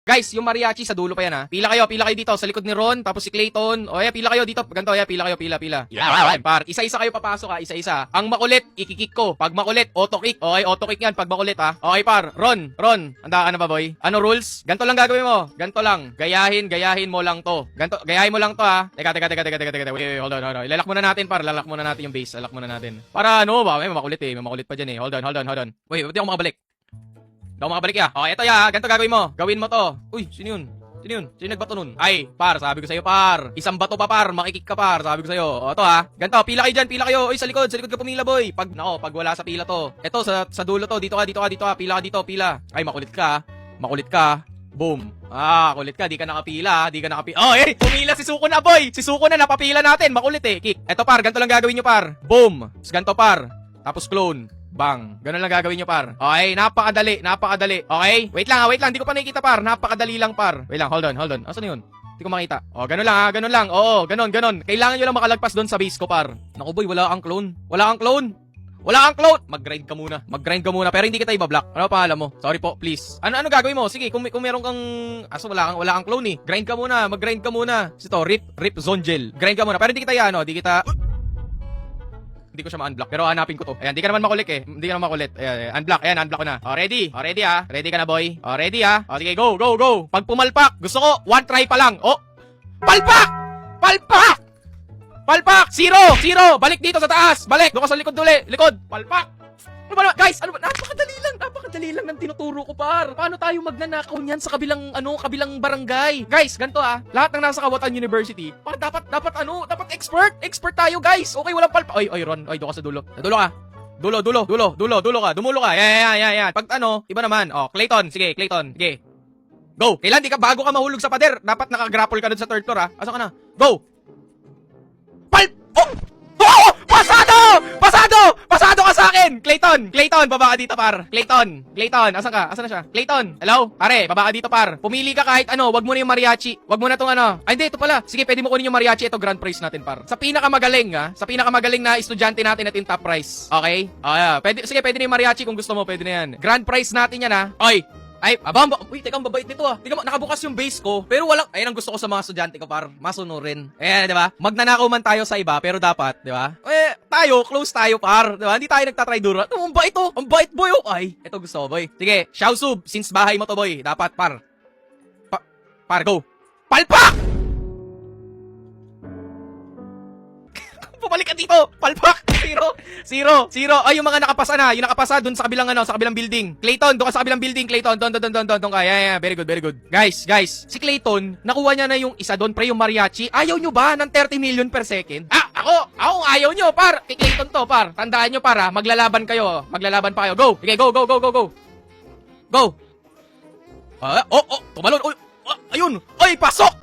Guys, yung mariachi sa dulo pa yan ha. Pila kayo dito sa likod ni Ron, tapos si Clayton. O pila kayo dito. Ganito, pila kayo, pila. Yeah, par. Isa-isa kayo papasok ha, isa-isa. Ang makulit, ikikik ko. Pag makulit, auto-kick. Okay, auto-kick yan pag makulit ha. Okay, par. Ron, handa ka na ba, boy? Ano rules? Ganto lang gagawin mo. Ganto lang. Gayahin mo lang to. Gayahin mo lang to ha. Teka. Wait, hold on. Ilalak muna natin, par. Lalak muna natin yung base. Lalak muna natin. Para ano ba? May makulit pa dyan eh. Hold on. Wait, hindi ako makabalik. Daw makabalik ya. Oh, eto ya. Ganito gagawin mo. Gawin mo to. Uy, sino yun? Sino nagbato nun? Ay, par, sabi ko sa'yo, par. Isang bato pa, par. Makikik ka, par. Sabi ko sa'yo. O, ito ha. Ganito, pila kayo dyan, pila kayo. Uy, sa likod ka pumila, boy. Pag wala sa pila to. Eto, sa dulo to. Dito ka. Pila ka dito, pila. Ay, makulit ka. Boom. Kulit ka. Di ka nakapila. Oh, pumila si Suko na, boy. Si Suko na, napapila natin. Makulit eh. Kick. Eto, par. Ganito lang gagawin nyo, par. Boom. Ganito, par. Tapos clone. Bang. Ganun lang gagawin nyo, par. Okay, napakadali. Okay? Wait lang. Hindi ko pa nakikita, par. Napakadali lang, par. Wait lang, hold on. Asan yun? Hindi ko makita. Oh, ganun lang. Oo, ganun. Kailangan nyo lang makalagpas doon sa base ko, par. Naku, boy, wala kang clone. Mag-grind ka muna. Pero hindi kita ibablock. Ano pa alam mo? Sorry po, please. Ano gagawin mo? Sige, kung meron kang wala kang clone eh. Mag-grind ka muna. Ito, rip zone gel. Grind ka muna. Pero hindi kita hindi ko siya ma-unblock. Pero hanapin ko to. Ayan, di ka naman makulit eh. Ayan, unblock ko na. O, ready? Ha? Ready ka na, boy? O, ready ha? O, sige, go. Pag pumalpak, gusto ko, one try pa lang. O, palpak! Zero! Balik dito sa taas! Balik! Doon ka sa likod. Palpak! Ano ba naman? Guys, napakadali lang ng tinuturo ko, par. Paano tayo magnanakaw niyan sa kabilang barangay? Guys, ganito ha. Lahat ng nasa Kawatan University, par dapat expert tayo, guys. Okay, walang palpa. Oy, Ron, doon ka sa dulo. Dulo ka. Dumulo ka. Yan. Pag iba naman. Oh, Clayton. Sige. Go. Kailan bago ka mahulog sa pader, dapat naka-grapple ka dun sa third floor ha. Asa ka na? Go. Pasado ka sa akin! Clayton, baba ka dito, par. Clayton, asan ka? Asan na siya? Clayton, hello? Pare, baba ka dito, par. Pumili ka kahit wag mo na yung mariachi. Wag mo na tong Ay, hindi, ito pala. Sige, pwede mo kunin yung mariachi. Ito, grand prize natin, par. Sa pinakamagaling na estudyante natin at yung top prize. Okay? Yeah. Pwede na yung mariachi kung gusto mo, pwede na yan. Grand prize natin yan, ha? Oy! Ay, uy, teka, ang babait nito ah. Tingnan mo, nakabukas yung base ko, pero ayun ang gusto ko sa mga estudyante ko, par. Masunurin. Ayan, di ba? Magnanakaw man tayo sa iba, pero dapat, di ba? Close tago, par. Di ba? Hindi tayo nagtatry duro. Ang bait to. Ang bait, boy. Ay, ito gusto ko, boy. Sige, Xiaosub, since bahay mo to, boy. Dapat, par. Go. Palpak! Pumalik ka dito. Palpak. Zero. Ay, yung mga nakapasa na. Yung nakapasa dun sa kabilang building. Clayton, doon ka sa kabilang building. Clayton, doon ka. Yeah. Very good. Guys. Si Clayton, nakuha niya na yung isa doon, pre, yung mariachi. Ayaw nyo ba ng 30 million per second? Ako ayaw nyo, par. Kay Clayton to, par. Tandaan nyo, par, ha. Maglalaban pa kayo. Go. Okay, go. Go. Tumalon. Ayun. Pasok.